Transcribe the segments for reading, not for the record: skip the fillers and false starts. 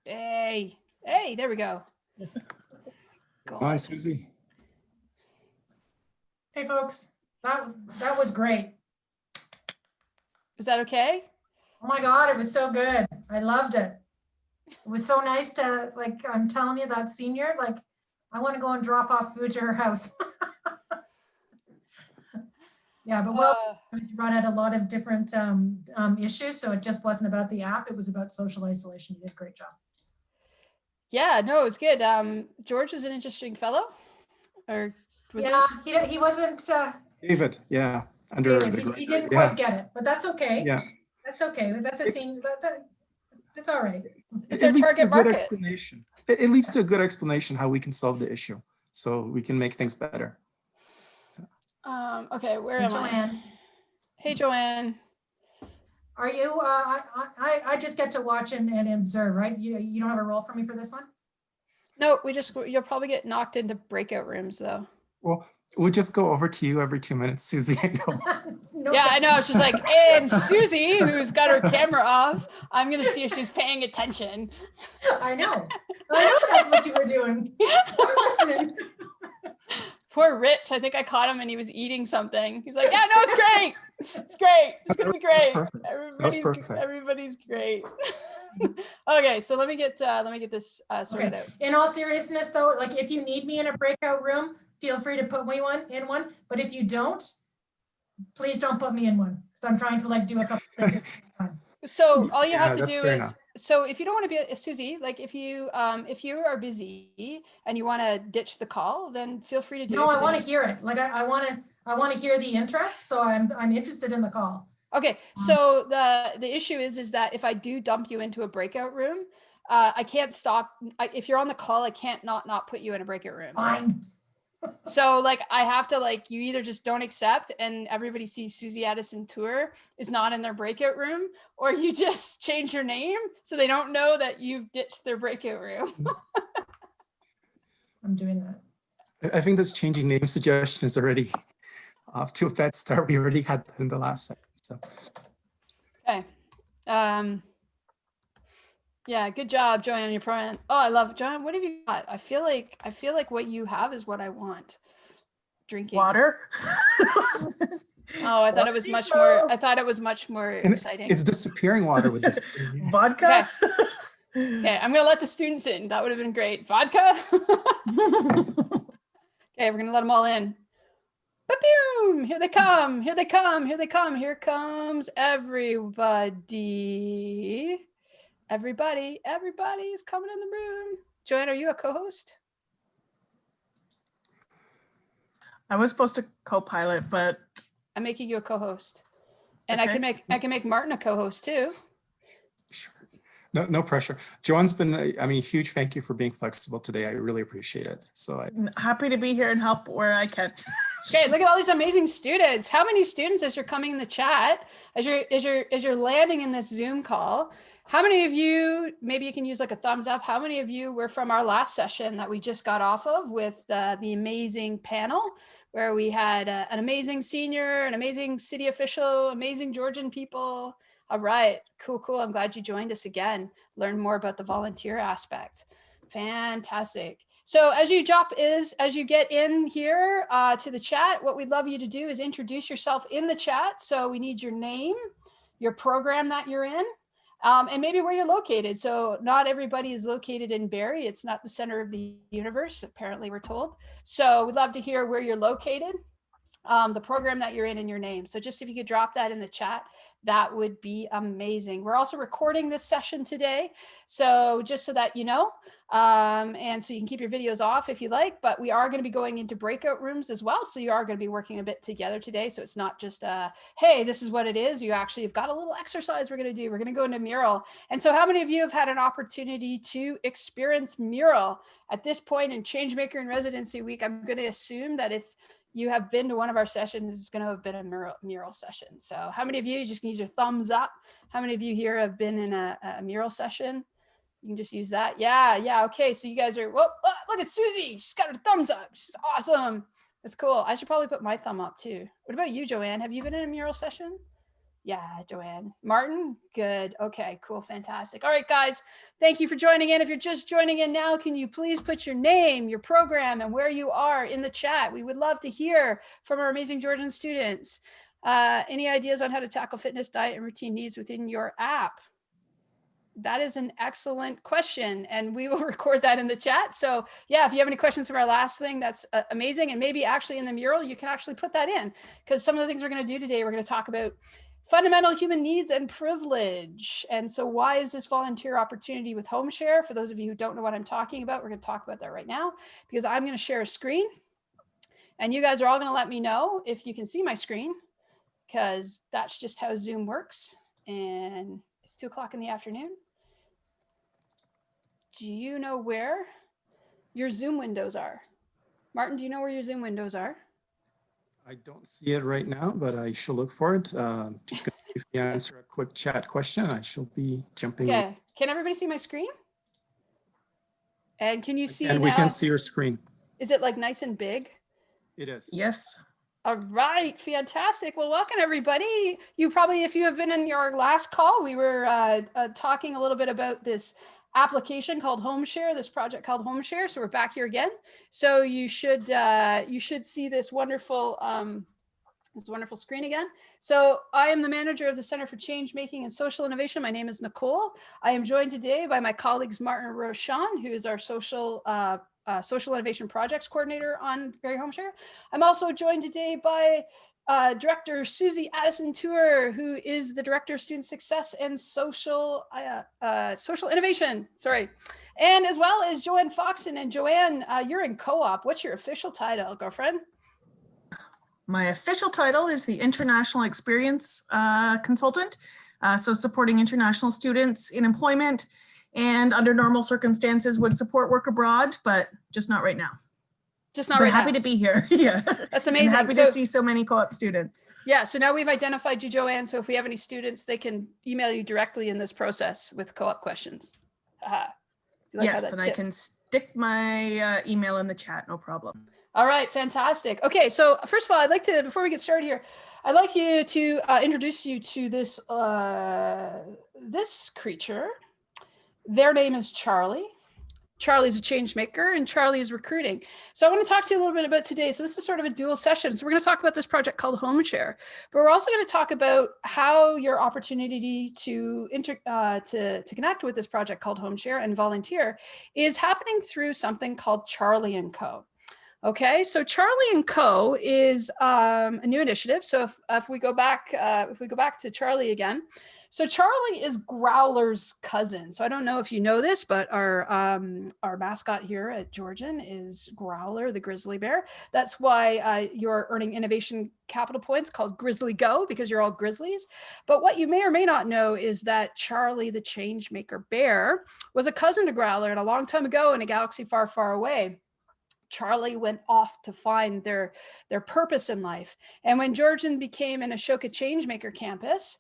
Hey, hey, there we go. Come on, Susie. Hey, folks, that was great. Is that okay? Oh my God, it was so good. I loved it. It was so nice to, like, I'm telling you, that senior, like, I want to go and drop off food to her house. Yeah, but well, you brought out a lot of different issues, so it just wasn't about the app, it was about social isolation. You did a great job. Yeah, no, it was good. George was an interesting fellow, or was yeah, he wasn't. David, yeah, David, he didn't quite get it, but that's okay. Yeah, that's okay. That's a scene. It's all right. It's our target market. Explanation. It leads to a good explanation how we can solve the issue, so we can make things better. Okay, where am Joanne. I? Hey, Joanne. Are you? I just get to watch and observe, right? You don't have a role for me for this one? No, you'll probably get knocked into breakout rooms though. Well, we'll just go over to you every 2 minutes, Susie. No, yeah, I know. She's like, and Susie, who's got her camera off, I'm gonna see if she's paying attention. I know that's what you were doing. I'm listening. Poor Rich, I think I caught him and he was eating something. He's like, yeah, no, it's great. It's great. It's gonna be great. Everybody's great. Okay, so let me get this sorted out. In all seriousness though, like if you need me in a breakout room, feel free to put me in one. But if you don't, please don't put me in one because I'm trying to like do a couple things at the time. So all you have to do is, so if you don't want to be Susie, like if you are busy and you want to ditch the call, then feel free to do it. No, I want to hear it. Like I want to hear the interest. So I'm interested in the call. Okay. So the issue is that if I do dump you into a breakout room, I can't stop. If you're on the call, I can't not put you in a breakout room. Fine. So like I have to like, you either just don't accept and everybody sees Susie Addison Tour is not in their breakout room, or you just change your name so they don't know that you've ditched their breakout room. I'm doing that. I think this changing name suggestion is already off to a bad start. We already had that in the last second. So. Okay. Yeah, good job, Joanne. You're probably, oh, I love it. Joanne, what have you got? I feel like what you have is what I want. Drinking water. Oh, I thought it was much more. I thought it was much more exciting. It's disappearing water with this vodka. Okay, I'm gonna let the students in. That would have been great. Vodka. Okay, we're gonna let them all in. Ba-boom! Here they come. Here they come. Here they come. Here comes everybody. Everybody is coming in the room. Joanne, are you a co-host? I was supposed to co-pilot, but I'm making you a co-host, and okay. I can make Martin a co-host too. Sure. No pressure. Joanne's been, I mean, huge thank you for being flexible today. I really appreciate it. So I'm happy to be here and help where I can. Okay, look at all these amazing students. How many students, as you're coming in the chat, as you're landing in this Zoom call, how many of you, maybe you can use like a thumbs up, how many of you were from our last session that we just got off of with the amazing panel where we had an amazing senior, an amazing city official, amazing Georgian people. All right, cool. I'm glad you joined us again. Learn more about the volunteer aspect. Fantastic. So as you get in here to the chat, what we'd love you to do is introduce yourself in the chat. So we need your name, your program that you're in, and maybe where you're located. So not everybody is located in Barrie. It's not the center of the universe, apparently we're told. So we'd love to hear where you're located, the program that you're in and your name. So just if you could drop that in the chat, that would be amazing. We're also recording this session today. So just so that you know, and so you can keep your videos off if you like, but we are going to be going into breakout rooms as well. So you are going to be working a bit together today. So it's not just, hey, this is what it is. You actually have got a little exercise we're going to do. We're going to go into MURAL. And so how many of you have had an opportunity to experience MURAL at this point in Changemaker and Residency Week? I'm going to assume that if you have been to one of our sessions, it's going to have been a MURAL session. So how many of you, just use your thumbs up. How many of you here have been in a MURAL session? You can just use that. Yeah. Okay. So you guys are, whoa, look at Susie. She's got her thumbs up. She's awesome. That's cool. I should probably put my thumb up too. What about you, Joanne? Have you been in a MURAL session? Yeah, Joanne. Martin, good. Okay, cool, fantastic. All right, guys, thank you for joining in. If you're just joining in now, can you please put your name, your program, and where you are in the chat? We would love to hear from our amazing Georgian students. Any ideas on how to tackle fitness, diet, and routine needs within your app? That is an excellent question, and we will record that in the chat. So yeah, if you have any questions from our last thing, that's amazing. And maybe actually in the mural, you can actually put that in, because some of the things we're going to do today, we're going to talk about fundamental human needs and privilege. And so why is this volunteer opportunity with HomeShare? For those of you who don't know what I'm talking about, we're going to talk about that right now, because I'm going to share a screen, and you guys are all going to let me know if you can see my screen, because that's just how Zoom works. And it's 2 o'clock in the afternoon. Do you know where your Zoom windows are? Martin, do you know where your Zoom windows are? I don't see it right now, but I shall look for it. Just going to answer a quick chat question. I shall be jumping. Okay, can everybody see my screen? And can you see And now? we can see your screen. Is it like nice and big? It is. Yes. All right, fantastic. Well, welcome everybody. You probably, if you have been in your last call, we were talking a little bit about this application called HomeShare, this project called HomeShare. So we're back here again. So you should see this wonderful screen again. So I am the manager of the Center for Change Making and Social Innovation. My name is Nicole. I am joined today by my colleagues Martin and Roshan, who is our social innovation projects coordinator on Berry HomeShare. I'm also joined today by Director Susie Addison Tour, who is the Director of Student Success and Social Innovation. Sorry. And as well as Joanne Foxton. And Joanne, you're in co-op. What's your official title, girlfriend? My official title is the International Experience Consultant. So supporting international students in employment, and under normal circumstances would support work abroad, but just not right now. Just not right now. Happy to be here. Yeah. That's amazing. I'm happy to see so many co-op students. Yeah, so now we've identified you, Joanne. So if we have any students, they can email you directly in this process with co-op questions. Like yes, and I can stick my email in the chat, no problem. All right, fantastic. Okay, so first of all, I'd like to, before we get started here, I'd like you to introduce you to this, this creature. Their name is Charlie. Charlie's a change maker and Charlie is recruiting. So I want to talk to you a little bit about today. So this is sort of a dual session. So we're going to talk about this project called HomeShare, but we're also going to talk about how your opportunity to connect with this project called HomeShare and volunteer is happening through something called Charlie & Co. Okay, so Charlie & Co. is a new initiative. So if we go back to Charlie again, so Charlie is Growler's cousin. So I don't know if you know this, but our mascot here at Georgian is Growler, the grizzly bear. That's why you're earning innovation capital points called Grizzly Go, because you're all grizzlies. But what you may or may not know is that Charlie, the change maker bear, was a cousin to Growler, and a long time ago in a galaxy far, far away, Charlie went off to find their purpose in life. And when Georgian became an Ashoka Changemaker campus,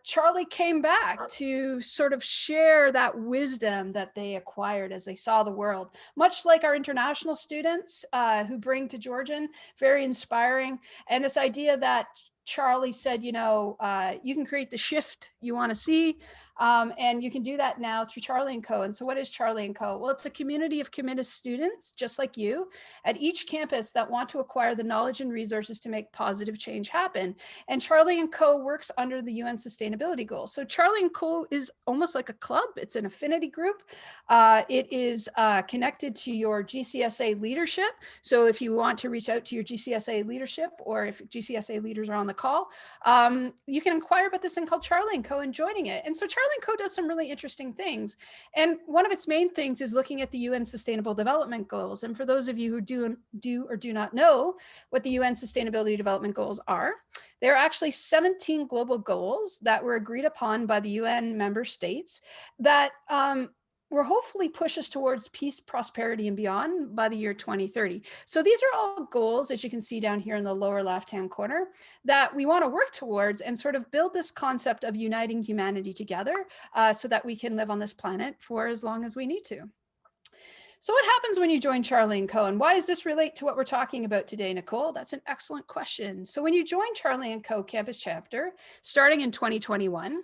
Charlie came back to sort of share that wisdom that they acquired as they saw the world, much like our international students who bring to Georgian, very inspiring. And this idea that Charlie said, you know, you can create the shift you want to see. And you can do that now through Charlie & Co. And so what is Charlie & Co.? Well, it's a community of committed students, just like you, at each campus that want to acquire the knowledge and resources to make positive change happen. And Charlie & Co. works under the UN Sustainability Goals. So Charlie & Co. is almost like a club. It's an affinity group. It is connected to your GCSA leadership. So if you want to reach out to your GCSA leadership, or if GCSA leaders are on the call, you can inquire about this thing called Charlie & Co. and joining it. And so Charlie & Co. does some really interesting things. And one of its main things is looking at the UN Sustainable Development Goals. And for those of you who do or do not know what the UN Sustainability Development Goals are, there are actually 17 global goals that were agreed upon by the UN member states that will hopefully push us towards peace, prosperity, and beyond by the year 2030. So these are all goals, as you can see down here in the lower left-hand corner, that we want to work towards and sort of build this concept of uniting humanity together so that we can live on this planet for as long as we need to. So what happens when you join Charlie & Co. and why does this relate to what we're talking about today, Nicole? That's an excellent question. So when you join Charlie & Co. campus chapter, starting in 2021,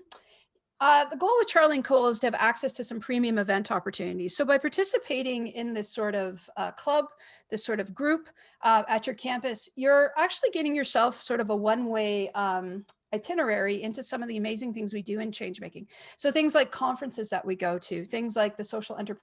the goal with Charlie & Co. is to have access to some premium event opportunities. So by participating in this sort of club, this sort of group at your campus, you're actually getting yourself sort of a one-way itinerary into some of the amazing things we do in change making. So things like conferences that we go to, things like the Social Enterprise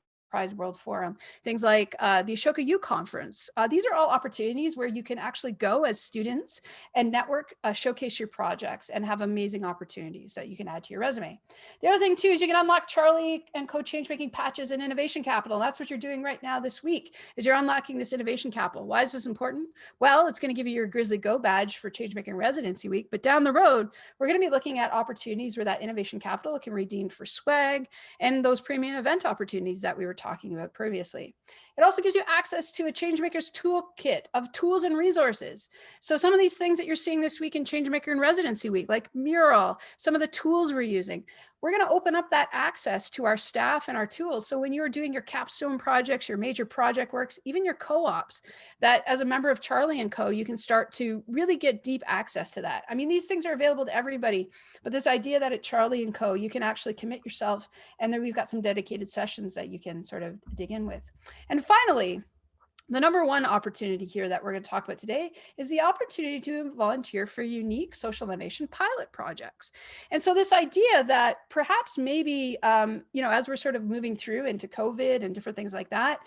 World Forum, things like the Ashoka U Conference. These are all opportunities where you can actually go as students and network, showcase your projects, and have amazing opportunities that you can add to your resume. The other thing too is you can unlock Charlie & Co. Changemaking patches and Innovation Capital. That's what you're doing right now this week, is you're unlocking this Innovation Capital. Why is this important? Well, it's going to give you your Grizzly Go badge for Changemaking Residency Week, but down the road, we're going to be looking at opportunities where that Innovation Capital can redeem for swag and those premium event opportunities that we were talking about previously. It also gives you access to a Changemaker's toolkit of tools and resources. So some of these things that you're seeing this week in Changemaker and Residency Week, like MURAL, some of the tools we're using, we're going to open up that access to our staff and our tools. So when you're doing your capstone projects, your major project works, even your co-ops, that as a member of Charlie & Co., you can start to really get deep access to that. I mean, these things are available to everybody, but this idea that at Charlie & Co., you can actually commit yourself, and then we've got some dedicated sessions that you can sort of dig in with. And finally, the number one opportunity here that we're going to talk about today is the opportunity to volunteer for unique social innovation pilot projects. And so this idea that perhaps maybe, as we're sort of moving through into COVID and different things like that,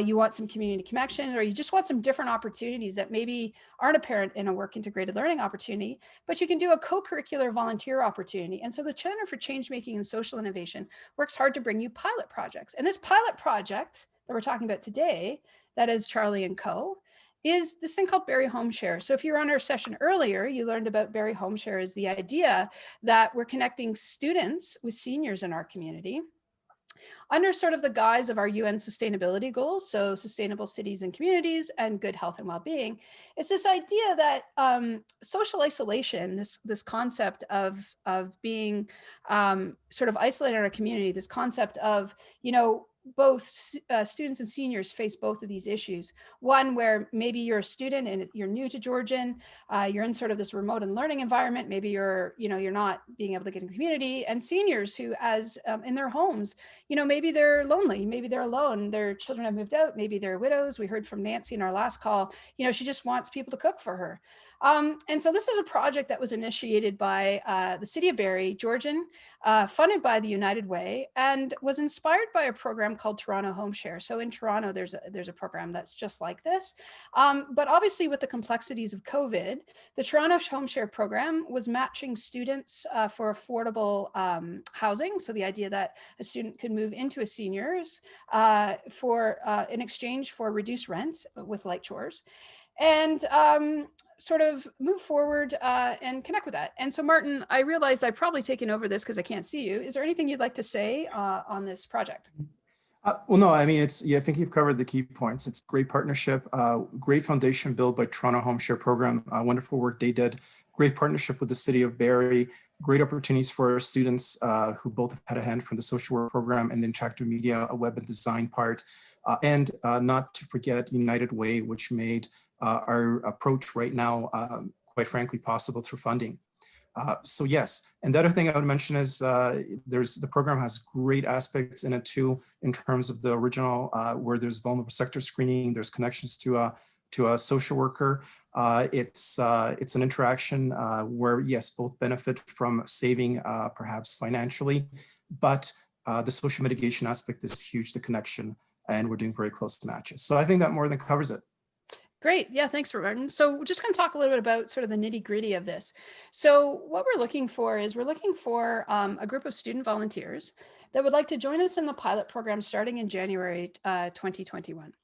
you want some community connection, or you just want some different opportunities that maybe aren't apparent in a work integrated learning opportunity, but you can do a co-curricular volunteer opportunity. And so the Center for Changemaking and Social Innovation works hard to bring you pilot projects. And this pilot project that we're talking about today, that is Charlie & Co., is this thing called Barrie HomeShare. So if you were on our session earlier, you learned about Barrie HomeShare is the idea that we're connecting students with seniors in our community under sort of the guise of our UN sustainability goals, so sustainable cities and communities and good health and well-being. It's this idea that social isolation, this concept of being sort of isolated in our community, this concept of, both students and seniors face both of these issues. One where maybe you're a student and you're new to Georgian, you're in sort of this remote and learning environment. Maybe you're not being able to get in the community, and seniors who, as in their homes, maybe they're lonely, maybe they're alone, their children have moved out, maybe they're widows. We heard from Nancy in our last call, she just wants people to cook for her. And so this is a project that was initiated by the city of Barrie, Georgian, funded by the United Way, and was inspired by a program called Toronto HomeShare. So in Toronto, there's a program that's just like this. But obviously with the complexities of COVID, the Toronto HomeShare program was matching students for affordable housing. So the idea that a student could move into a senior's in exchange for reduced rent with light chores, and sort of move forward and connect with that. And so Martin, I realized I've probably taken over this because I can't see you. Is there anything you'd like to say on this project? Well, no, I mean, I think you've covered the key points. It's a great partnership, great foundation built by Toronto HomeShare program, wonderful work they did, great partnership with the city of Barrie, great opportunities for students who both have had a hand from the social work program and the interactive media, a web and design part, and not to forget United Way, which made our approach right now, quite frankly, possible through funding. So yes, and the other thing I would mention is the program has great aspects in it too, in terms of the original, where there's vulnerable sector screening, there's connections to a social worker. It's an interaction where yes, both benefit from saving perhaps financially, but the social mitigation aspect is huge, the connection, and we're doing very close matches. So I think that more than covers it. Great. Yeah, thanks, Martin. So we're just going to talk a little bit about sort of the nitty gritty of this. So what we're looking for is a group of student volunteers that would like to join us in the pilot program starting in January 2021.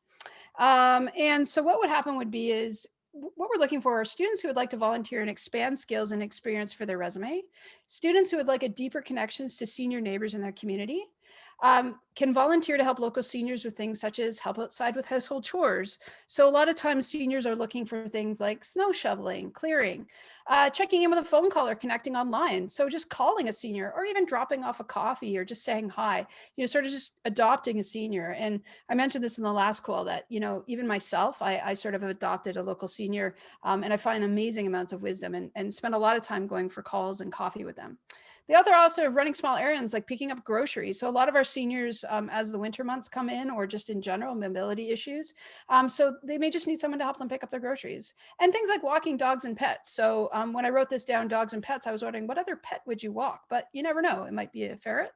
And so what would happen would be is what we're looking for are students who would like to volunteer and expand skills and experience for their resume, students who would like a deeper connections to senior neighbors in their community, can volunteer to help local seniors with things such as help outside with household chores. So a lot of times seniors are looking for things like snow shoveling, clearing, checking in with a phone call or connecting online. So just calling a senior or even dropping off a coffee or just saying hi, sort of just adopting a senior. And I mentioned this in the last call that, even myself, I sort of adopted a local senior, and I find amazing amounts of wisdom and spend a lot of time going for calls and coffee with them. The other also running small errands like picking up groceries. So a lot of our seniors, as the winter months come in, or just in general mobility issues, so they may just need someone to help them pick up their groceries, and things like walking dogs and pets. So when I wrote this down, dogs and pets, I was wondering what other pet would you walk? But you never know, it might be a ferret,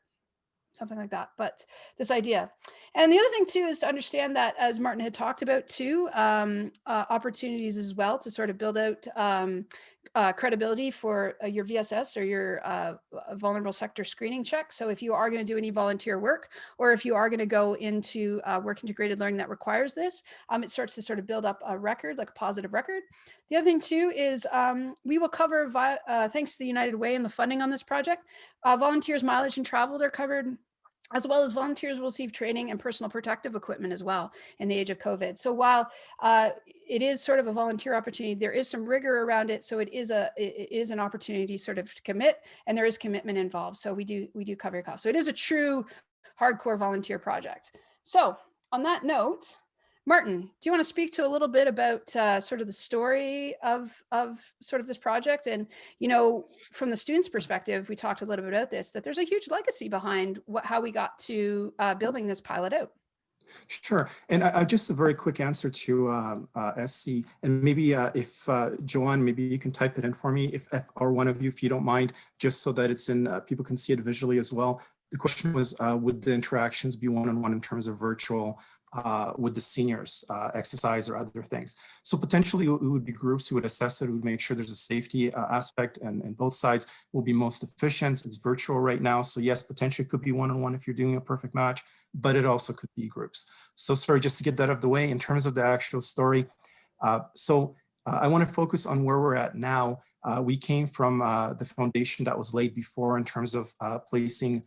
something like that. But this idea. And the other thing too is to understand that, as Martin had talked about too, opportunities as well to sort of build out credibility for your VSS or your vulnerable sector screening check. So if you are going to do any volunteer work, or if you are going to go into work integrated learning that requires this, it starts to sort of build up a record, like a positive record. The other thing too is we will cover, thanks to the United Way and the funding on this project, volunteers' mileage and travel are covered, as well as volunteers will receive training and personal protective equipment as well in the age of COVID. So while it is sort of a volunteer opportunity, there is some rigor around it. So it is an opportunity sort of to commit, and there is commitment involved. So we do cover your costs. So it is a true hardcore volunteer project. So on that note, Martin, do you want to speak to a little bit about sort of the story of sort of this project? And, from the students' perspective, we talked a little bit about this, that there's a huge legacy behind how we got to building this pilot out. Sure. And just a very quick answer to SC. And maybe if Joanne, maybe you can type it in for me, if or one of you, if you don't mind, just so that it's in, people can see it visually as well. The question was, would the interactions be one-on-one in terms of virtual with the seniors, exercise or other things? So potentially it would be groups who would assess it, who would make sure there's a safety aspect, and both sides will be most efficient. It's virtual right now. So yes, potentially it could be one-on-one if you're doing a perfect match, but it also could be groups. So sorry, just to get that out of the way, in terms of the actual story. I want to focus on where we're at now. We came from the foundation that was laid before in terms of placing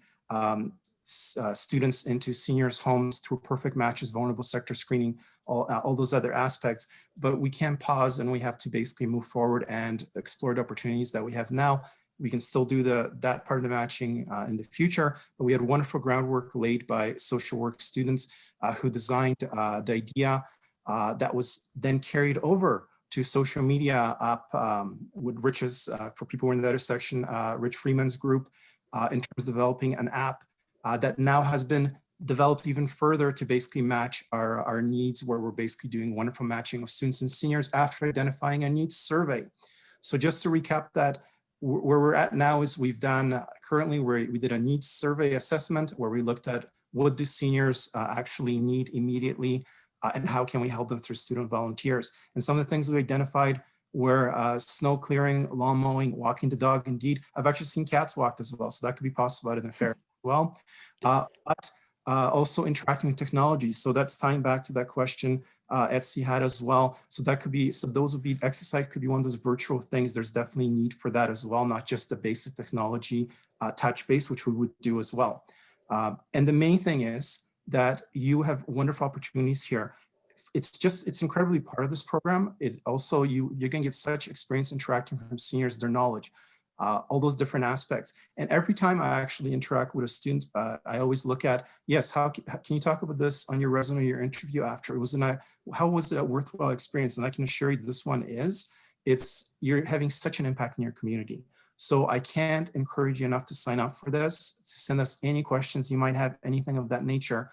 students into seniors' homes through perfect matches, vulnerable sector screening, all those other aspects. But we can't pause, and we have to basically move forward and explore the opportunities that we have now. We can still do that part of the matching in the future, but we had wonderful groundwork laid by social work students who designed the idea that was then carried over to social media up with Rich's, for people who are in the other section, Rich Freeman's group, in terms of developing an app that now has been developed even further to basically match our needs, where we're basically doing wonderful matching of students and seniors after identifying a needs survey. So just to recap that, where we're at now is we've done currently, we did a needs survey assessment where we looked at what do seniors actually need immediately, and how can we help them through student volunteers. And some of the things we identified were snow clearing, lawn mowing, walking the dog. Indeed, I've actually seen cats walked as well, so that could be possible out in the fair as well. But also interacting with technology. So that's tying back to that question Etsy had as well. So that could be, so those would be, exercise could be one of those virtual things. There's definitely need for that as well, not just the basic technology touch base, which we would do as well. And the main thing is that you have wonderful opportunities here. It's incredibly part of this program. It also, you're gonna get such experience interacting from seniors, their knowledge, all those different aspects. And every time I actually interact with a student, I always look at, yes, how can you talk about this on your resume, your interview after? How was it a worthwhile experience? And I can assure you this one is, you're having such an impact in your community. So I can't encourage you enough to sign up for this, to send us any questions you might have, anything of that nature.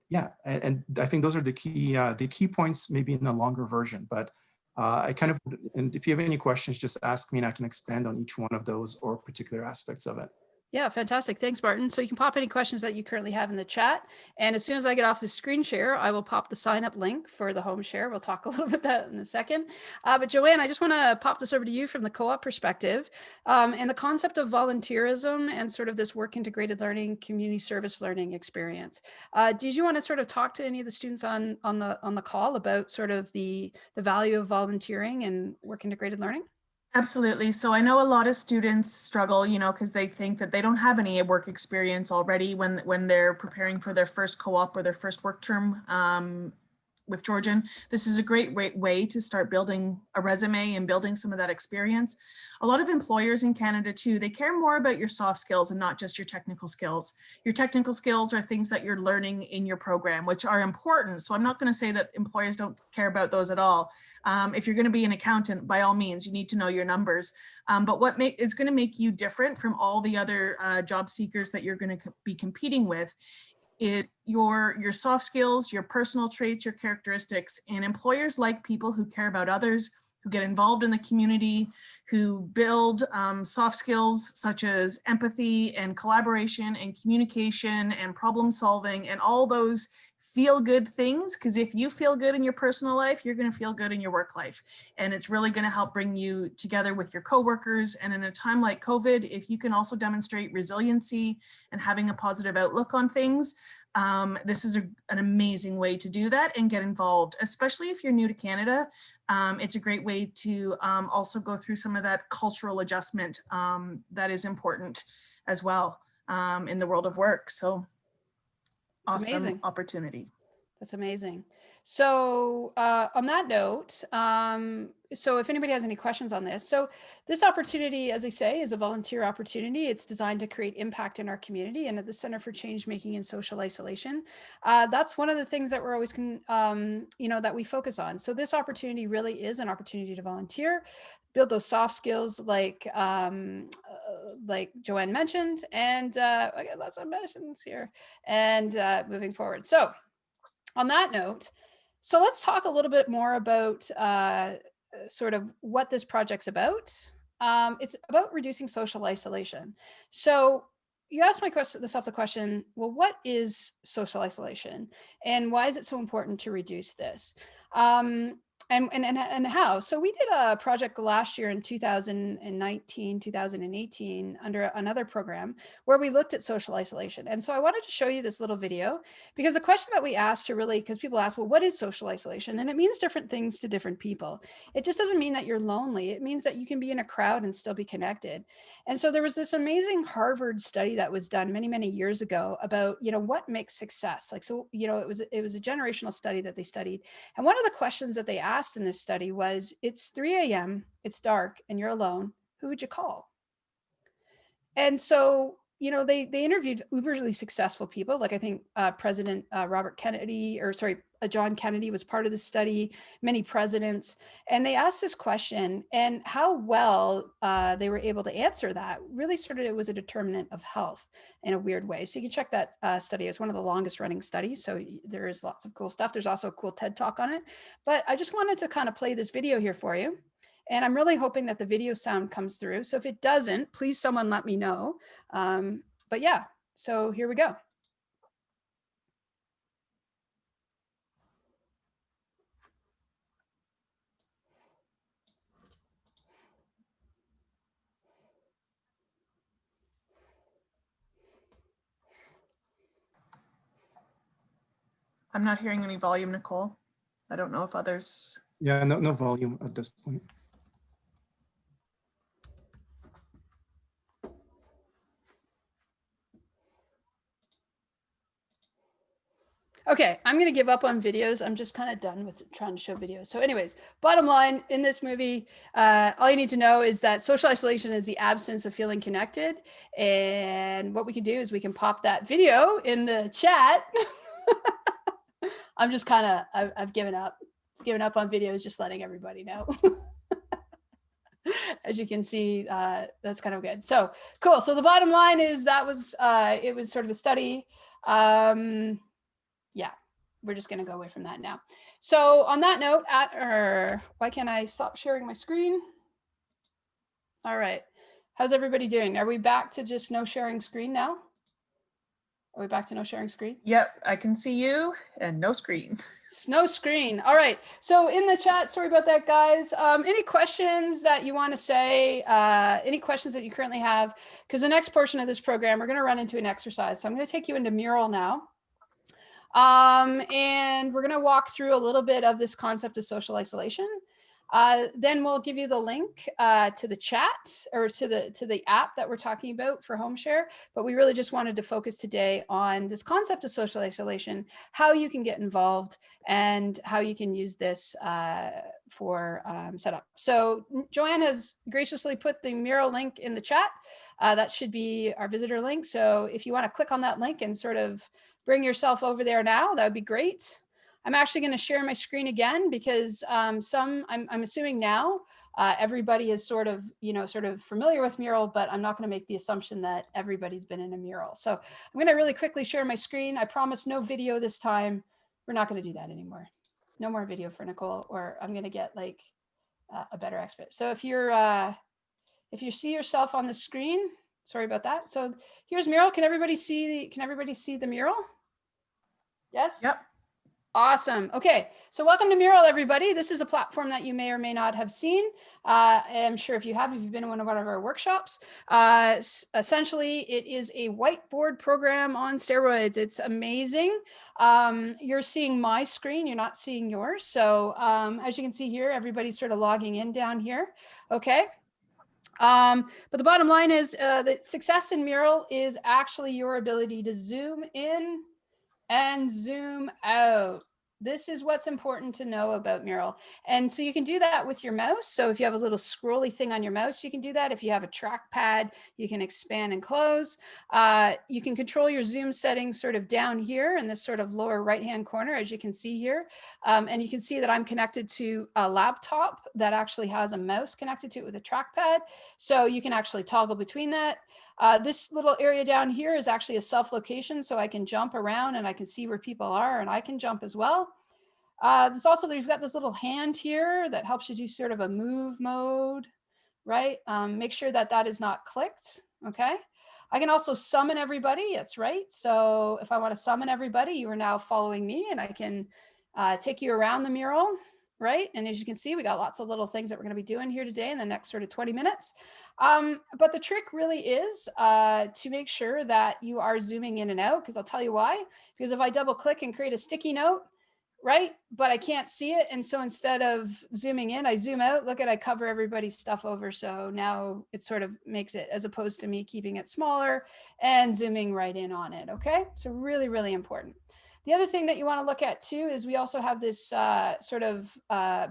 Yeah, and I think those are the key points, maybe in a longer version, but and if you have any questions, just ask me and I can expand on each one of those or particular aspects of it. Yeah, fantastic. Thanks, Martin. So you can pop any questions that you currently have in the chat. And as soon as I get off the screen share, I will pop the sign up link for the HomeShare. We'll talk a little bit about that in a second. But Joanne, I just want to pop this over to you from the co-op perspective, and the concept of volunteerism and sort of this work integrated learning, community service learning experience. Did you want to sort of talk to any of the students on the call about sort of the value of volunteering and work integrated learning? Absolutely. So I know a lot of students struggle, because they think that they don't have any work experience already when they're preparing for their first co-op or their first work term with Georgian. This is a great way to start building a resume and building some of that experience. A lot of employers in Canada too, they care more about your soft skills and not just your technical skills. Your technical skills are things that you're learning in your program, which are important. So I'm not going to say that employers don't care about those at all. If you're going to be an accountant, by all means, you need to know your numbers. But what is going to make you different from all the other job seekers that you're going to be competing with is your soft skills, your personal traits, your characteristics. And employers like people who care about others, who get involved in the community, who build soft skills such as empathy and collaboration and communication and problem solving and all those feel good things. Because if you feel good in your personal life, you're going to feel good in your work life. And it's really going to help bring you together with your coworkers. And in a time like COVID, if you can also demonstrate resiliency and having a positive outlook on things, this is an amazing way to do that and get involved, especially if you're new to Canada. It's a great way to also go through some of that cultural adjustment that is important as well in the world of work. So It's awesome amazing. opportunity. That's amazing. So on that note, so if anybody has any questions on this, so this opportunity, as I say, is a volunteer opportunity. It's designed to create impact in our community and at the Center for Change Making and Social Isolation. That's one of the things that we're always, that we focus on. So this opportunity really is an opportunity to volunteer, build those soft skills like Joanne mentioned, and I got lots of mentions here, and moving forward. So on that note, so let's talk a little bit more about sort of what this project's about. It's about reducing social isolation. So you asked myself the question, well, what is social isolation and why is it so important to reduce this? And how? So we did a project last year in 2019, 2018 under another program where we looked at social isolation. And so I wanted to show you this little video because the question that we asked to really, because people ask, well, what is social isolation? And it means different things to different people. It just doesn't mean that you're lonely. It means that you can be in a crowd and still be connected. And so there was this amazing Harvard study that was done many, many years ago about, what makes success. Like, so, it was a generational study that they studied. And one of the questions that they asked in this study was, it's 3 a.m., it's dark, and you're alone. Who would you call? And so, they interviewed uberly successful people. Like I think President John Kennedy was part of the study, many presidents. And they asked this question, and how well they were able to answer that really it was a determinant of health in a weird way. So you can check that study. It's one of the longest running studies. So there is lots of cool stuff. There's also a cool TED Talk on it. But I just wanted to kind of play this video here for you. And I'm really hoping that the video sound comes through. So if it doesn't, please someone let me know. But yeah, so here we go. I'm not hearing any volume, Nicole. I don't know if others. Yeah, no volume at this point. Okay, I'm going to give up on videos. I'm just kind of done with trying to show videos. So anyways, bottom line, in this movie, all you need to know is that social isolation is the absence of feeling connected. And what we can do is we can pop that video in the chat. I'm just kind of, I've given up on videos, just letting everybody know. As you can see, that's kind of good. So cool. So the bottom line is that was, it was sort of a study. Yeah, we're just going to go away from that now. So on that note, why can't I stop sharing my screen? All right. How's everybody doing? Are we back to just no sharing screen now? Are we back to no sharing screen? Yep, I can see you and no screen. No screen. All right. So in the chat, sorry about that, guys. Any questions that you want to say? Any questions that you currently have? Because the next portion of this program, we're going to run into an exercise. So I'm going to take you into MURAL now. And we're going to walk through a little bit of this concept of social isolation. Then we'll give you the link to the chat or to the app that we're talking about for HomeShare. But we really just wanted to focus today on this concept of social isolation, how you can get involved, and how you can use this for setup. So Joanne has graciously put the Mural link in the chat. That should be our visitor link. So if you want to click on that link and sort of bring yourself over there now, that would be great. I'm actually going to share my screen again because I'm assuming now everybody is sort of familiar with Mural, but I'm not going to make the assumption that everybody's been in a Mural. So I'm going to really quickly share my screen. I promise no video this time. We're not going to do that anymore. No more video for Nicole, or I'm going to get like a better expert. So if you see yourself on the screen, sorry about that. So here's Mural. Can everybody see the Mural? Yes? Yep. Awesome. Okay, so welcome to Mural, everybody. This is a platform that you may or may not have seen. I'm sure if you've been in one of our workshops. Essentially, it is a whiteboard program on steroids. It's amazing. You're seeing my screen, you're not seeing yours. So as you can see here, everybody's sort of logging in down here. Okay. But the bottom line is that success in Mural is actually your ability to zoom in and zoom out. This is what's important to know about Mural. And so you can do that with your mouse. So if you have a little scrolly thing on your mouse, you can do that. If you have a trackpad, you can expand and close. You can control your zoom settings sort of down here in this sort of lower right-hand corner, as you can see here. And you can see that I'm connected to a laptop that actually has a mouse connected to it with a trackpad. So you can actually toggle between that. This little area down here is actually a self-location, so I can jump around and I can see where people are, and I can jump as well. We've got this little hand here that helps you do sort of a move mode, right? Make sure that that is not clicked, okay? I can also summon everybody, that's right. So if I want to summon everybody, you are now following me, and I can take you around the Mural, right? And as you can see, we got lots of little things that we're going to be doing here today in the next sort of 20 minutes. But the trick really is to make sure that you are zooming in and out, because I'll tell you why. Because if I double click and create a sticky note, right, but I can't see it, and so instead of zooming in, I zoom out. Look at, I cover everybody's stuff over, so now it sort of makes it, as opposed to me keeping it smaller and zooming right in on it. Okay, so really, really important. The other thing that you want to look at too is we also have this sort of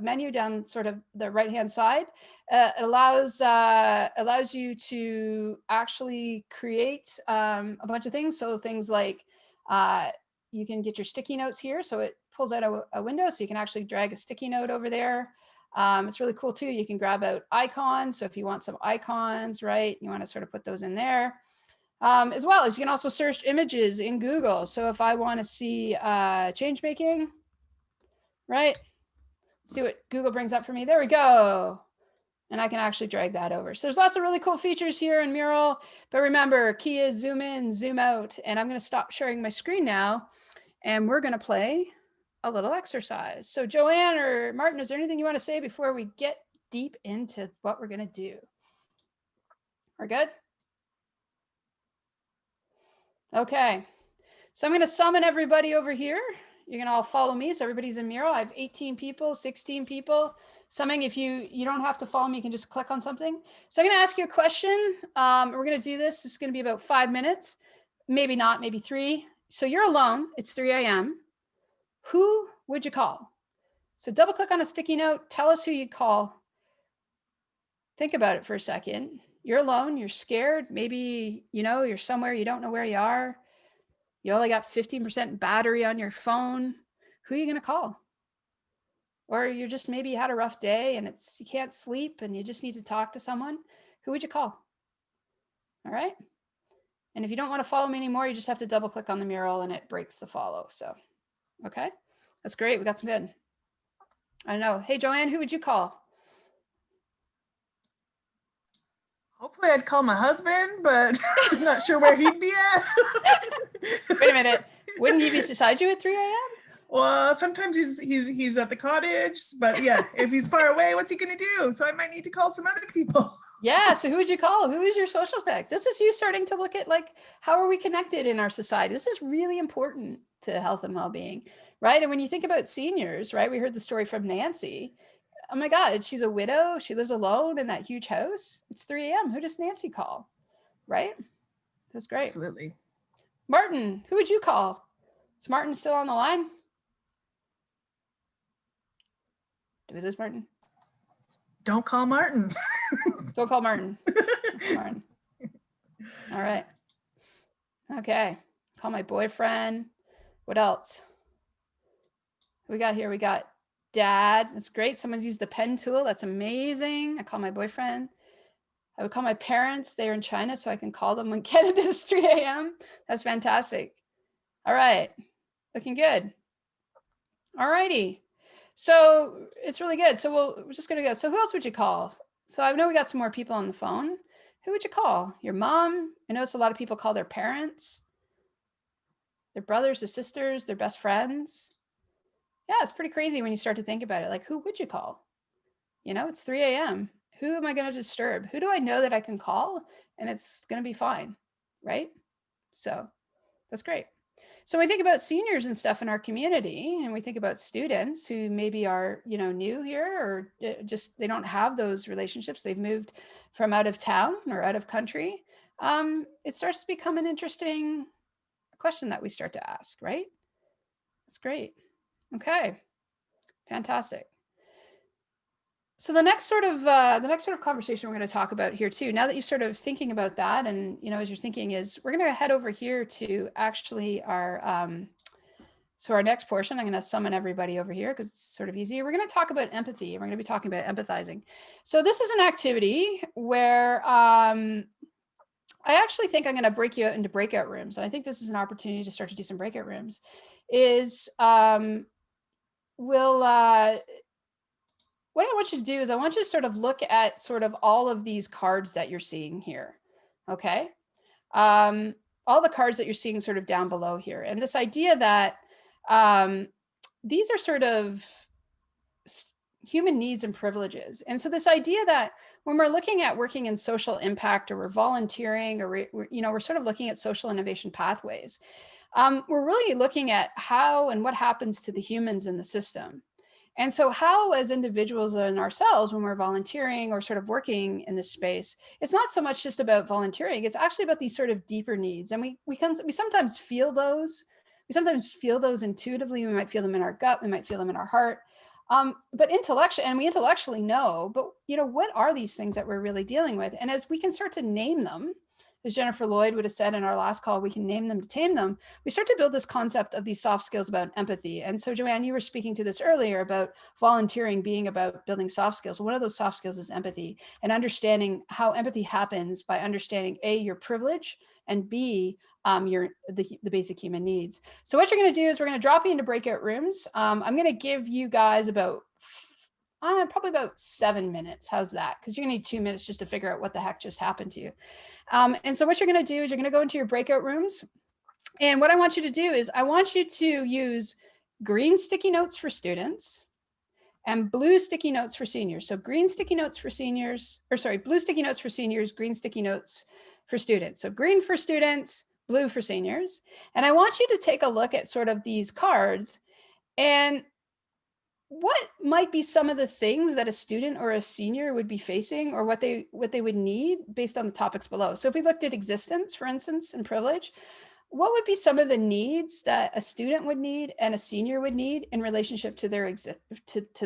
menu down sort of the right-hand side. It allows you to actually create a bunch of things. So things like you can get your sticky notes here. So it pulls out a window, so you can actually drag a sticky note over there. It's really cool too. You can grab out icons. So if you want some icons, right, you want to sort of put those in there. As well as you can also search images in Google. So if I want to see change making, right, see what Google brings up for me. There we go. And I can actually drag that over. So there's lots of really cool features here in Mural. But remember, key is zoom in, zoom out. And I'm going to stop sharing my screen now. And we're going to play a little exercise. So Joanne or Martin, is there anything you want to say before we get deep into what we're going to do? We're good? Okay, so I'm going to summon everybody over here. You're going to all follow me. So everybody's in Mural. I have 18 people, 16 people. Summoning, if you don't have to follow me, you can just click on something. So I'm going to ask you a question. We're going to do this. It's going to be about 5 minutes, maybe not, maybe 3. So you're alone. It's 3 a.m. Who would you call? So double click on a sticky note. Tell us who you'd call. Think about it for a second. You're alone, you're scared. Maybe, you're somewhere, you don't know where you are. You only got 15% battery on your phone. Who are you going to call? Or you're just, maybe you had a rough day and you can't sleep and you just need to talk to someone. Who would you call? All right. And if you don't want to follow me anymore, you just have to double click on the Mural and it breaks the follow. So, okay, that's great. We got some good. I don't know. Hey, Joanne, who would you call? Hopefully I'd call my husband, but I'm not sure where he'd be at. Wait a minute. Wouldn't he be beside you at 3 a.m.? Well, sometimes he's at the cottage, but yeah, if he's far away, what's he going to do? So I might need to call some other people. Yeah. So who would you call? Who is your social connect? This is you starting to look at like, how are we connected in our society? This is really important to health and well-being, right? And when you think about seniors, right, we heard the story from Nancy. Oh my God, she's a widow. She lives alone in that huge house. It's 3 a.m. Who does Nancy call? Right? That's great. Absolutely. Martin, who would you call? Is Martin still on the line? Do we lose Martin? Don't call Martin. Don't call Martin. Don't call Martin. All right. Okay. Call my boyfriend. What else? Who we got here? We got Dad. That's great. Someone's used the pen tool. That's amazing. I call my boyfriend. I would call my parents. They're in China, so I can call them when Canada is 3 a.m. That's fantastic. All right. Looking good. All righty. So it's really good. So we're just going to go. So who else would you call? So I know we got some more people on the phone. Who would you call? Your mom? I notice a lot of people call their parents, their brothers or sisters, their best friends. Yeah, it's pretty crazy when you start to think about it. Like, who would you call? You know, it's 3 a.m. Who am I going to disturb? Who do I know that I can call and it's going to be fine, right? So that's great. So we think about seniors and stuff in our community, and we think about students who maybe are, you know, new here or just they don't have those relationships. They've moved from out of town or out of country. It starts to become an interesting question that we start to ask, right? That's great. Okay, fantastic. So the next sort of conversation we're going to talk about here too, now that you're sort of thinking about that, and you know, as you're thinking, is we're going to head over here to actually our so our next portion. I'm going to summon everybody over here because it's sort of easier. We're going to talk about empathy. We're going to be talking about empathizing. So this is an activity where I actually think I'm going to break you out into breakout rooms, and I think this is an opportunity to start to do some breakout rooms. What I want you to do is I want you to sort of look at sort of all of these cards that you're seeing here, okay? All the cards that you're seeing sort of down below here. And this idea that these are sort of human needs and privileges. And so this idea that when we're looking at working in social impact or we're volunteering or we're sort of looking at social innovation pathways, we're really looking at how and what happens to the humans in the system. And so how, as individuals and ourselves, when we're volunteering or sort of working in this space, it's not so much just about volunteering. It's actually about these sort of deeper needs. And we sometimes feel those. We sometimes feel those intuitively. We might feel them in our gut. We might feel them in our heart. But we intellectually know, but you know, what are these things that we're really dealing with? And as we can start to name them, as Jennifer Lloyd would have said in our last call, we can name them to tame them. We start to build this concept of these soft skills about empathy. And so Joanne, you were speaking to this earlier about volunteering being about building soft skills. One of those soft skills is empathy, and understanding how empathy happens by understanding A, your privilege, and B, the basic human needs. So what you're going to do is we're going to drop you into breakout rooms. I'm going to give you guys about probably about 7 minutes. How's that? Because you're gonna need 2 minutes just to figure out what the heck just happened to you. And so what you're gonna do is you're gonna go into your breakout rooms. And what I want you to do is I want you to use green sticky notes for students and blue sticky notes for seniors. So green sticky notes for seniors, blue sticky notes for seniors, green sticky notes for students. So green for students, blue for seniors. And I want you to take a look at sort of these cards and what might be some of the things that a student or a senior would be facing, or what they would need based on the topics below. So if we looked at existence, for instance, and privilege, what would be some of the needs that a student would need and a senior would need in relationship to their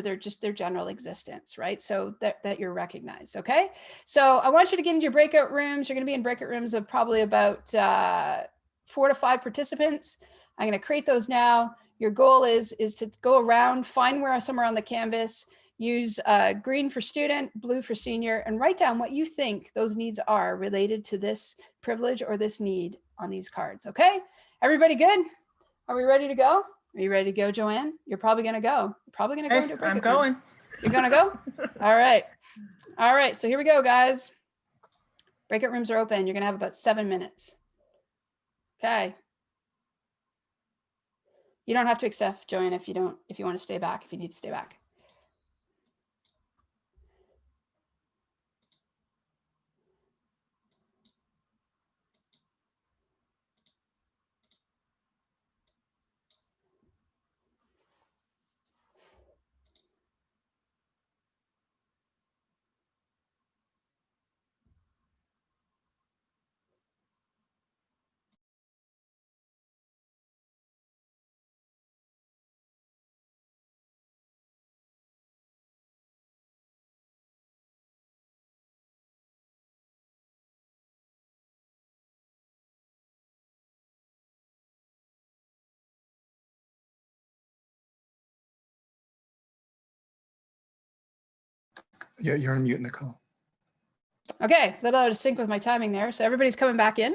their general existence, right? So that you're recognized, okay? So I want you to get into your breakout rooms. You're going to be in breakout rooms of probably about 4 to 5 participants. I'm going to create those now. Your goal is to go around, find where somewhere on the canvas, use green for student, blue for senior, and write down what you think those needs are related to this privilege or this need on these cards, okay? Everybody good? Are we ready to go? Are you ready to go, Joanne? You're probably gonna go. You're probably gonna go into a breakout I'm going. room. You're gonna go? All right. All right, so here we go, guys. Breakout rooms are open. You're gonna have about 7 minutes. Okay. You don't have to accept, Joanne, if you want to stay back, if you need to stay back. Yeah, you're on mute in the call. Okay, a little out of sync with my timing there. So everybody's coming back in.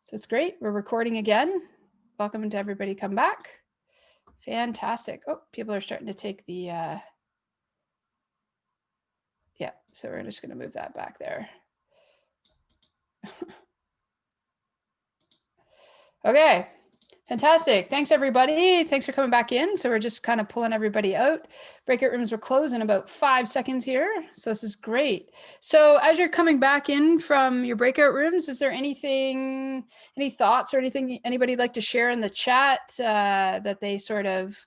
So it's great. We're recording again. Welcome to everybody come back. Fantastic. Oh, people are starting to take the, yeah, so we're just going to move that back there. Okay, fantastic. Thanks, everybody. Thanks for coming back in. So we're just kind of pulling everybody out. Breakout rooms will close in about 5 seconds here. So this is great. So as you're coming back in from your breakout rooms, is there anything, any thoughts or anything anybody'd like to share in the chat that they sort of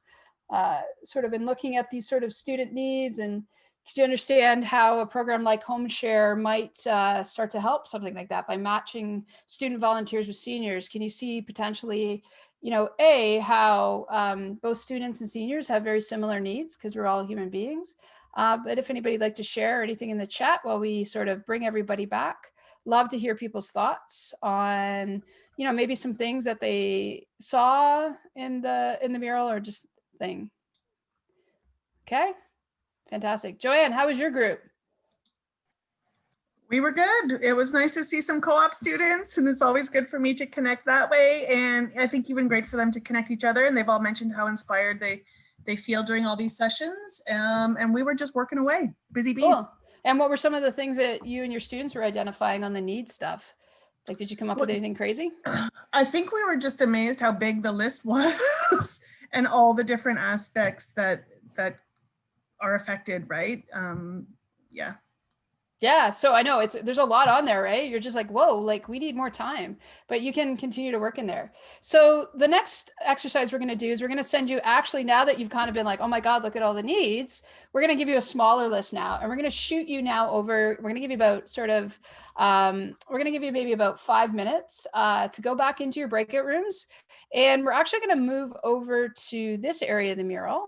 in looking at these sort of student needs, and could you understand how a program like HomeShare might start to help something like that by matching student volunteers with seniors? Can you see potentially, how both students and seniors have very similar needs because we're all human beings? But if anybody'd like to share anything in the chat while we sort of bring everybody back, love to hear people's thoughts on, maybe some things that they saw in the mural or just thing. Okay. Fantastic. Joanne, how was your group? We were good. It was nice to see some co-op students, and it's always good for me to connect that way. And I think even great for them to connect each other. And they've all mentioned how inspired they feel during all these sessions. And we were just working away, busy bees. Cool. And what were some of the things that you and your students were identifying on the needs stuff? Like, did you come up with anything crazy? I think we were just amazed how big the list was and all the different aspects that are affected, right? Yeah. Yeah, so I know there's a lot on there, right? You're just like, whoa, like we need more time, but you can continue to work in there. So the next exercise we're going to do is we're going to send you, actually, now that you've kind of been like, oh my God, look at all the needs, we're going to give you a smaller list now, and we're going to shoot you now over, we're going to give you about we're going to give you maybe about 5 minutes to go back into your breakout rooms. And we're actually going to move over to this area of the mural,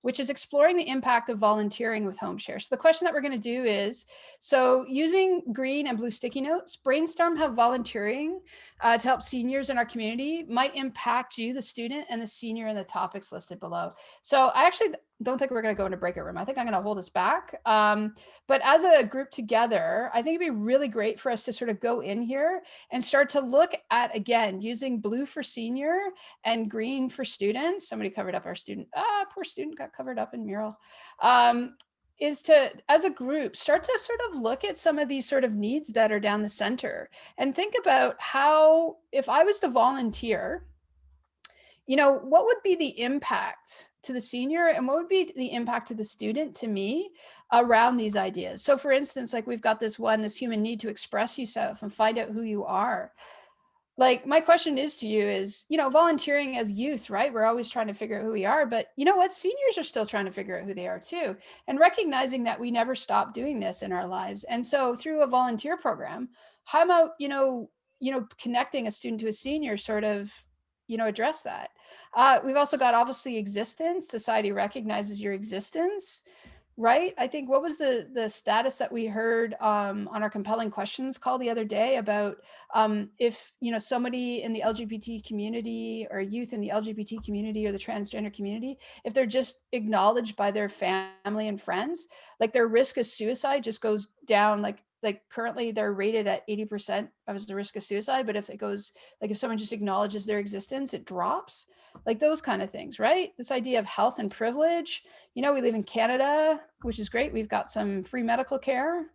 which is exploring the impact of volunteering with HomeShare. So the question that we're going to do is, so using green and blue sticky notes, brainstorm how volunteering to help seniors in our community might impact you, the student, and the senior in the topics listed below. So I actually don't think we're going to go into breakout room. I think I'm going to hold us back. But as a group together, I think it'd be really great for us to sort of go in here and start to look at, again, using blue for senior and green for students. Somebody covered up our student. Poor student got covered up in mural. Is to, as a group, start to sort of look at some of these sort of needs that are down the center and think about how, if I was to volunteer, what would be the impact to the senior and what would be the impact to the student, to me, around these ideas? So for instance, like we've got this human need to express yourself and find out who you are. Like, my question is to you is, volunteering as youth, right? We're always trying to figure out who we are, but you know what? Seniors are still trying to figure out who they are too. And recognizing that we never stop doing this in our lives. And so through a volunteer program, how about, connecting a student to a senior sort of, address that. We've also got, obviously, existence. Society recognizes your existence. Right. I think, what was the status that we heard on our compelling questions call the other day about if, somebody in the LGBT community or youth in the LGBT community or the transgender community, if they're just acknowledged by their family and friends, like their risk of suicide just goes down. Like currently they're rated at 80% as the risk of suicide. But if it goes, like if someone just acknowledges their existence, it drops. Like those kind of things, right? This idea of health and privilege. We live in Canada, which is great. We've got some free medical care,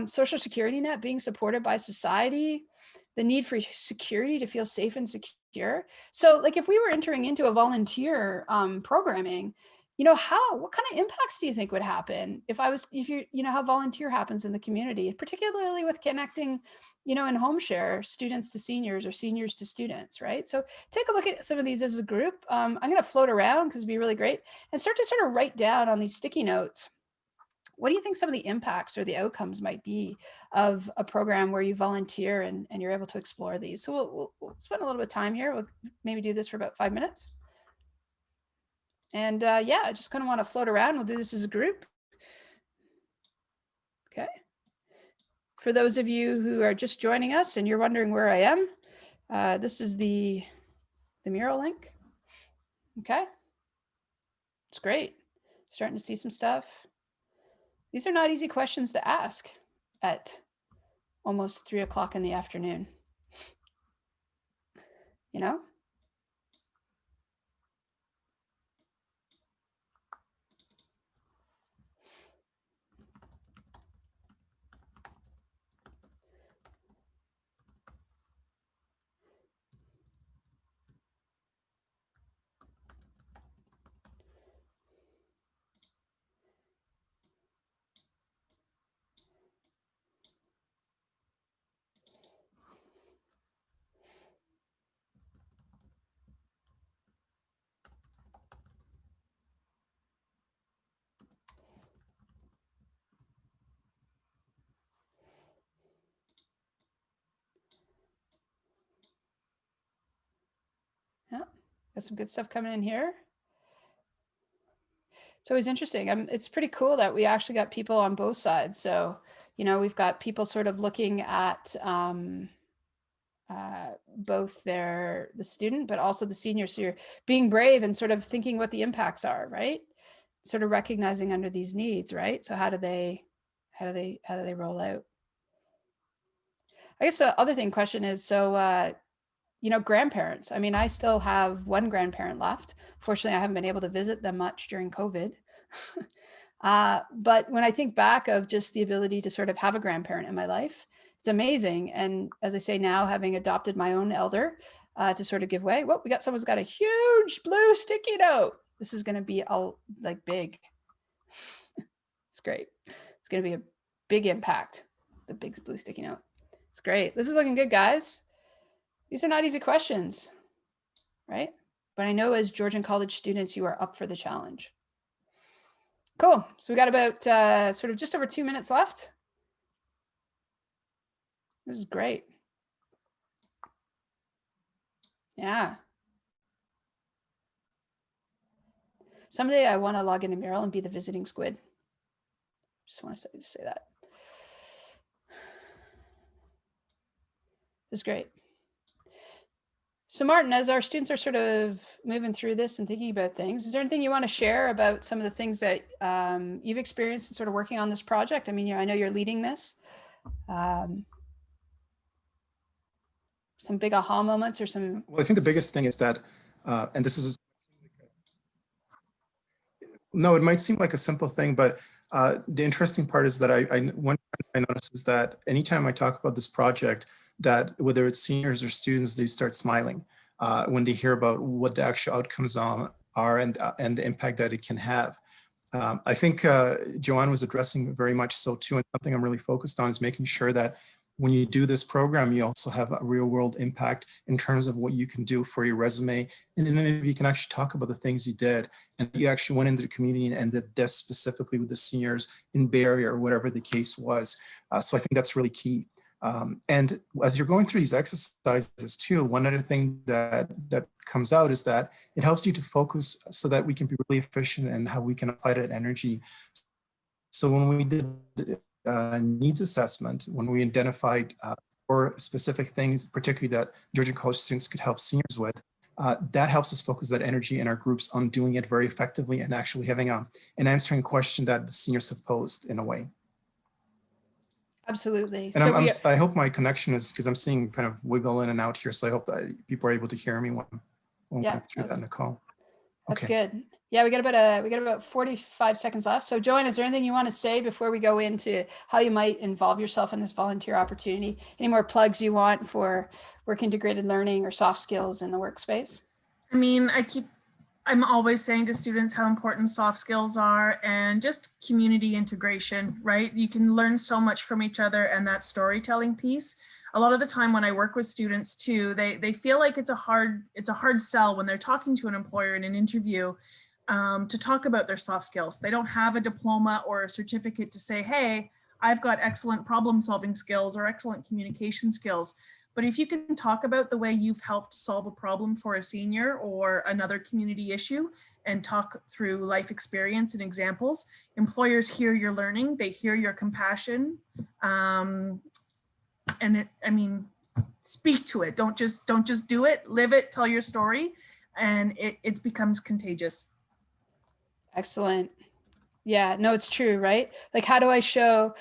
social security net being supported by society, the need for security to feel safe and secure. So like if we were entering into a volunteer programming, what kind of impacts do you think would happen if how volunteer happens in the community, particularly with connecting, in HomeShare, students to seniors or seniors to students, right? So take a look at some of these as a group. I'm going to float around because it'd be really great, and start to sort of write down on these sticky notes, what do you think some of the impacts or the outcomes might be of a program where you volunteer and you're able to explore these? So we'll spend a little bit of time here. We'll maybe do this for about 5 minutes. And yeah, I just kind of want to float around. We'll do this as a group. Okay. For those of you who are just joining us and you're wondering where I am, this is the mural link. Okay. It's great. Starting to see some stuff. These are not easy questions to ask at almost 3 o'clock in the afternoon. You know? Yeah, got some good stuff coming in here. It's always interesting. It's pretty cool that we actually got people on both sides. So, you know, we've got people sort of looking at both the student, but also the seniors here being brave and sort of thinking what the impacts are, right? Sort of recognizing under these needs, right? So how do they roll out? I guess the other question is, so, you know, grandparents. I mean, I still have one grandparent left. Fortunately, I haven't been able to visit them much during COVID. But when I think back of just the ability to sort of have a grandparent in my life, it's amazing. And as I say now, having adopted my own elder to sort of give way. Well, we got someone's got a huge blue sticky note. This is going to be all like big. It's great. It's going to be a big impact. The big blue sticky note. It's great. This is looking good, guys. These are not easy questions, right? But I know as Georgian College students, you are up for the challenge. Cool. So we got about sort of just over 2 minutes left. This is great. Yeah. Someday I want to log into MURAL and be the visiting squid. Just want to say that. This is great. So Martin, as our students are sort of moving through this and thinking about things, is there anything you want to share about some of the things that you've experienced in sort of working on this project? I mean, I know you're leading this. Some big aha moments or some... Well, I think the biggest thing is that, and this is, no, it might seem like a simple thing, but the interesting part is that one thing I notice is that anytime I talk about this project, that whether it's seniors or students, they start smiling when they hear about what the actual outcomes are and the impact that it can have. I think Joanne was addressing very much so too, and something I'm really focused on is making sure that when you do this program, you also have a real world impact in terms of what you can do for your resume. And then if you can actually talk about the things you did and you actually went into the community and did this specifically with the seniors in Bay Area or whatever the case was. So I think that's really key. And as you're going through these exercises too, one other thing that comes out is that it helps you to focus so that we can be really efficient and how we can apply that energy. So when we did needs assessment, when we identified for specific things, particularly that Georgian College students could help seniors with, that helps us focus that energy in our groups on doing it very effectively and actually having an answering question that the seniors have posed in a way. Absolutely. And so I hope my connection is, because I'm seeing kind of wiggle in and out here, so I hope that people are able to hear me when we go through that in the call. That's good. Yeah, we got about 45 seconds left. So Joanne, is there anything you want to say before we go into how you might involve yourself in this volunteer opportunity? Any more plugs you want for work integrated learning or soft skills in the workspace? I mean, I'm always saying to students how important soft skills are and just community integration, right? You can learn so much from each other, and that storytelling piece. A lot of the time when I work with students too, they feel like it's a hard sell when they're talking to an employer in an interview to talk about their soft skills. They don't have a diploma or a certificate to say, hey, I've got excellent problem solving skills or excellent communication skills. But if you can talk about the way you've helped solve a problem for a senior or another community issue and talk through life experience and examples, employers hear your learning, they hear your compassion. Speak to it. Don't just do it, live it, tell your story, and it becomes contagious. Excellent. Yeah, no, it's true, right? Like, how do I show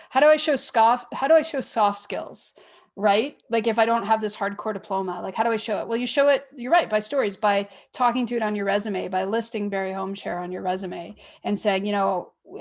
soft skills, right? Like, if I don't have this hardcore diploma, like, how do I show it? Well, you show it, you're right, by stories, by talking to it on your resume, by listing Barrie HomeShare on your resume and saying,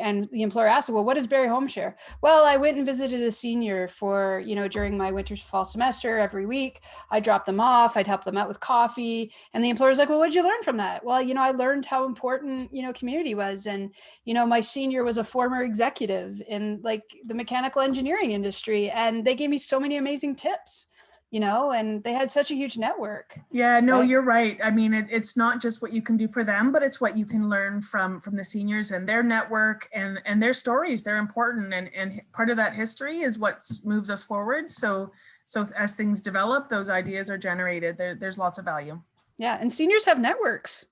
and the employer asks, well, what is Barrie HomeShare? Well, I went and visited a senior for, during my winter fall semester every week. I dropped them off, I'd help them out with coffee. And the employer's like, well, what did you learn from that? Well, I learned how important, community was. And, my senior was a former executive in like the mechanical engineering industry. And they gave me so many amazing tips, and they had such a huge network. Yeah, no, Right. you're right. I mean, it's not just what you can do for them, but it's what you can learn from the seniors and their network and their stories. They're important. And part of that history is what moves us forward. So as things develop, those ideas are generated. There's lots of value. Yeah. And seniors have networks,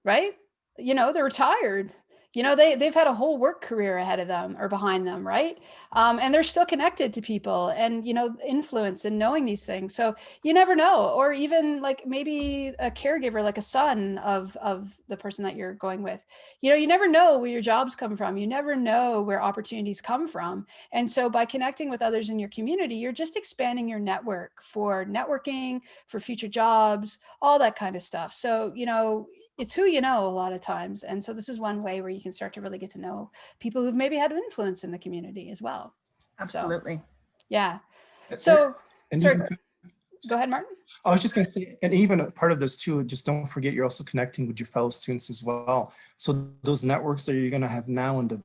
right? They're retired. They've had a whole work career ahead of them or behind them, right? And they're still connected to people and, influence and knowing these things. So you never know. Or even like maybe a caregiver, like a son of the person that you're going with. You never know where your jobs come from. You never know where opportunities come from. And so by connecting with others in your community, you're just expanding your network for networking, for future jobs, all that kind of stuff. So, it's who you know a lot of times. And so this is one way where you can start to really get to know people who've maybe had influence in the community as well. Absolutely. So, yeah. So, And sorry, even- go ahead, Martin. I was just going to say, and even a part of this too, just don't forget you're also connecting with your fellow students as well. So those networks that you're going to have now and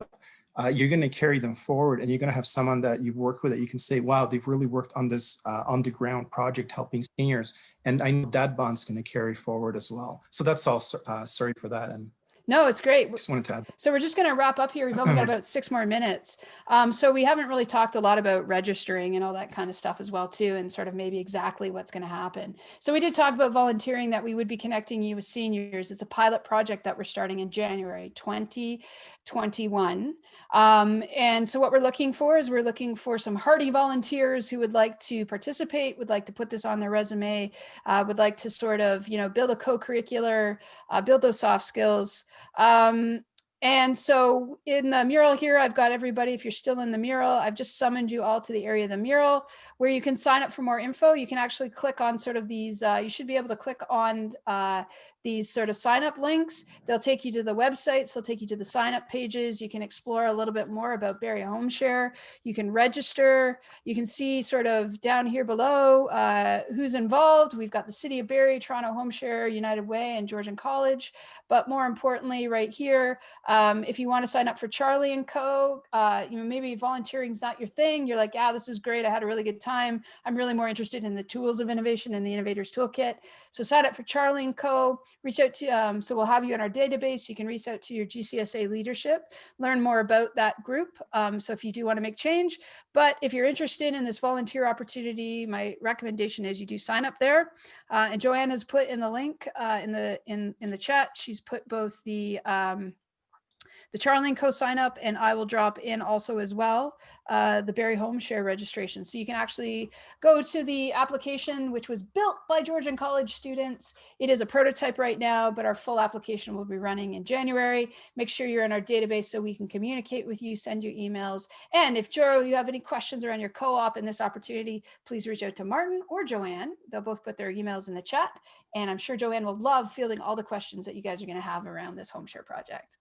you're going to carry them forward, and you're going to have someone that you've worked with that you can say, wow, they've really worked on this on the ground project helping seniors. And I know that bond's going to carry forward as well. So that's all. Sorry for that. And no, it's great. Just wanted to add. So we're just going to wrap up here. We've only got about 6 more minutes. So we haven't really talked a lot about registering and all that kind of stuff as well too, and sort of maybe exactly what's going to happen. So we did talk about volunteering, that we would be connecting you with seniors. It's a pilot project that we're starting in January 2021. And so what we're looking for is some hardy volunteers who would like to participate, would like to put this on their resume, would like to sort of, build a co-curricular, build those soft skills. And so in the mural here, I've got everybody. If you're still in the mural, I've just summoned you all to the area of the mural where you can sign up for more info. You can actually click on sort of these, you should be able to click on these sort of sign up links. They'll take you to the websites. They'll take you to the sign up pages. You can explore a little bit more about Barrie HomeShare. You can register. You can see sort of down here below who's involved. We've got the City of Barrie, Toronto HomeShare, United Way, and Georgian College. But more importantly, right here, if you want to sign up for Charlie & Co., maybe volunteering is not your thing. You're like, yeah, this is great. I had a really good time. I'm really more interested in the tools of innovation and the Innovators Toolkit. So sign up for Charlie & Co. Reach out to, so we'll have you in our database. You can reach out to your GCSA leadership, learn more about that group. So if you do want to make change, but if you're interested in this volunteer opportunity, my recommendation is you do sign up there. And Joanne has put in the link in the chat. She's put both the Charlie & Co sign up, and I will drop in also as well the Barrie HomeShare registration. So you can actually go to the application, which was built by Georgian College students. It is a prototype right now, but our full application will be running in January. Make sure you're in our database so we can communicate with you, send you emails. And if Joe, you have any questions around your co-op and this opportunity, please reach out to Martin or Joanne. They'll both put their emails in the chat. And I'm sure Joanne will love fielding all the questions that you guys are going to have around this HomeShare project.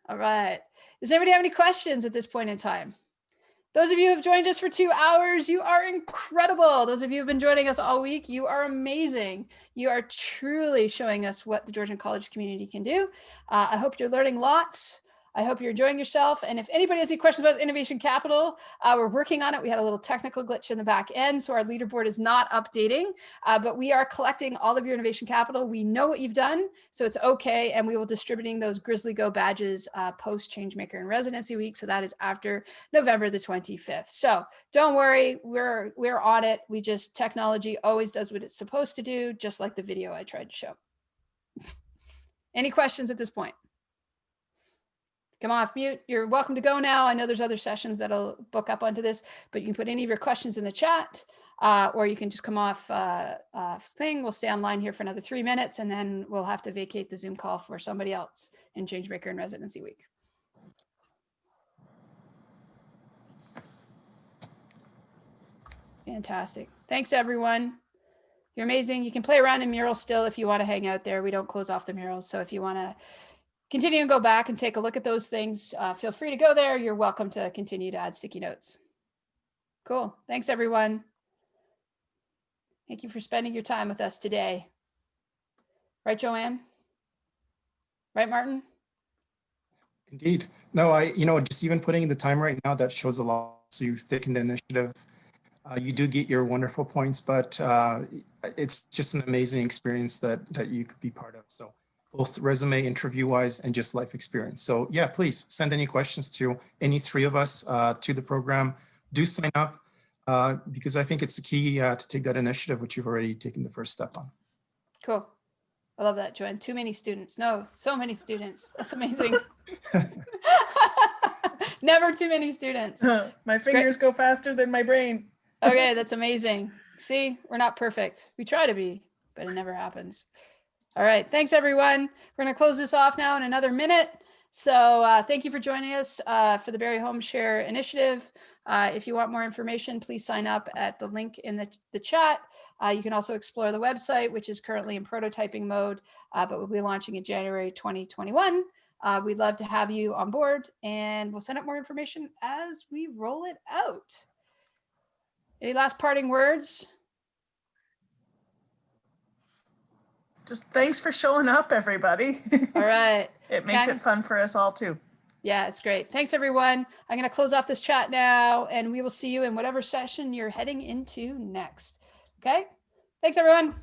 All right. Does anybody have any questions at this point in time? Those of you who have joined us for 2 hours, you are incredible. Those of you who have been joining us all week, you are amazing. You are truly showing us what the Georgian College community can do. I hope you're learning lots. I hope you're enjoying yourself. And if anybody has any questions about Innovation Capital, we're working on it. We had a little technical glitch in the back end, so our leaderboard is not updating, but we are collecting all of your Innovation Capital. We know what you've done, so it's okay. And we will distributing those Grizzly Go badges post Changemaker and Residency Week. So that is after November the 25th. So don't worry, we're on it. We just, technology always does what it's supposed to do, just like the video I tried to show. Any questions at this point? Come off mute. You're welcome to go now. I know there's other sessions that'll book up onto this, but you can put any of your questions in the chat. or you can just come off thing. We'll stay online here for another 3 minutes, and then we'll have to vacate the Zoom call for somebody else in Changemaker and Residency Week. Fantastic. Thanks, everyone. You're amazing. You can play around in Mural still if you want to hang out there. We don't close off the murals. So if you want to continue and go back and take a look at those things, feel free to go there. You're welcome to continue to add sticky notes. Cool. Thanks, everyone. Thank you for spending your time with us today. Right, Joanne? Right, Martin? Indeed. No, just even putting in the time right now, that shows a lot. So you thickened the initiative. You do get your wonderful points, but it's just an amazing experience that you could be part of. So both resume, interview-wise, and just life experience. So yeah, please send any questions to any three of us to the program. Do sign up because I think it's the key to take that initiative, which you've already taken the first step on. Cool. I love that, Joanne. Too many students. No, so many students. That's amazing. Never too many students. My fingers go faster than my brain. Okay, that's amazing. See, we're not perfect. We try to be, but it never happens. All right. Thanks, everyone. We're going to close this off now in another minute. So thank you for joining us for the Barrie HomeShare initiative. If you want more information, please sign up at the link in the chat. You can also explore the website, which is currently in prototyping mode, but we'll be launching in January 2021. We'd love to have you on board, and we'll send out more information as we roll it out. Any last parting words? Just thanks for showing up, everybody. All right. It makes it fun for us all too. Yeah, it's great. Thanks, everyone. I'm going to close off this chat now, and we will see you in whatever session you're heading into next. Okay. Thanks, everyone.